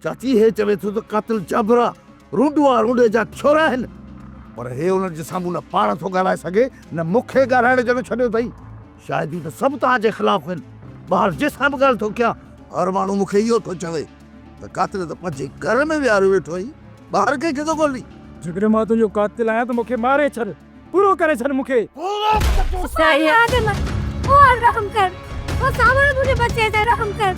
चाची हे चवे थो त कातिल जाबरा रूंडवा रूंडे जा छोरा आहिनि, पर हे उन्हनि जे साम्हूं न पाण थो ॻाल्हाए सघे न मूंखे ॻाल्हाइण जो छॾियो अथई। शायदि त सभु तव्हांजे ख़िलाफ़ आहिनि। ॿाहिरि जंहिंसां बि ॻाल्हि थो कयां हर माण्हू मूंखे इहो थो चवे त कातिल त पंहिंजे घर में विहारियो वेठो आई, ॿाहिरि कंहिंखे थो ॻोल्ही। जिगर मां तुंहिंजो कातिल आहियां त मूंखे मारे छॾ, पूरो करे छॾ मूंखे। रहम कर, वो सावण मुझे बचे ते रहम कर।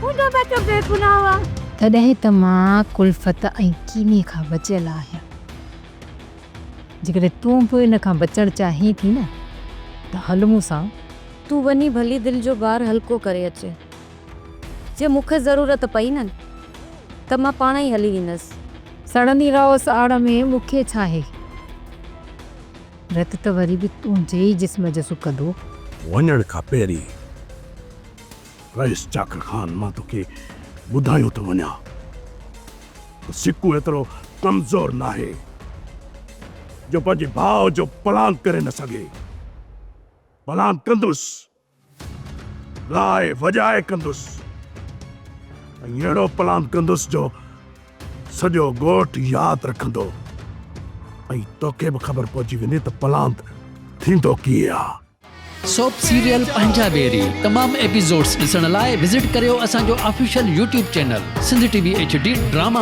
मुंहिंजो बच्चो बेगुनाह हुआ। तॾहिं त मां कुल्फत ऐं कीने खां बचियल आहियां। जेकॾहिं तूं बि इन खां बचणु चाहीं थी न त हल मूं सां। तू वनी भली दिल जो बार हल्को करे अचे। जे मूंखे ज़रूरत पई न त मां पाण ई हली वेंदसि। सड़ंदी रहोसि आड़ में मूंखे छा आहे? रत त वरी बि तुंहिंजे ई जिस्म जो सुकंदो। वञण खां पहिरीं रईस चाकर खान मां तोखे ॿुधायो थो वञा, सिकू एतिरो कमज़ोर न आहे जो पंहिंजे भाउ जो प्लान करे न सघे। प्लान कंदुसि, लाए वॼाए कंदुसि, ऐं अहिड़ो प्लान कंदुसि जो सॼो ॻोठ यादि रखंदो, ऐं तोखे बि ख़बर पहुची वेंदी त प्लान थींदो कीअं आहे। सोप सीरियल पंजाबेरी तमाम एपिसोड्स ॾिसण लाइ विज़िट करियो असांजो official YouTube channel Sindh TV HD drama.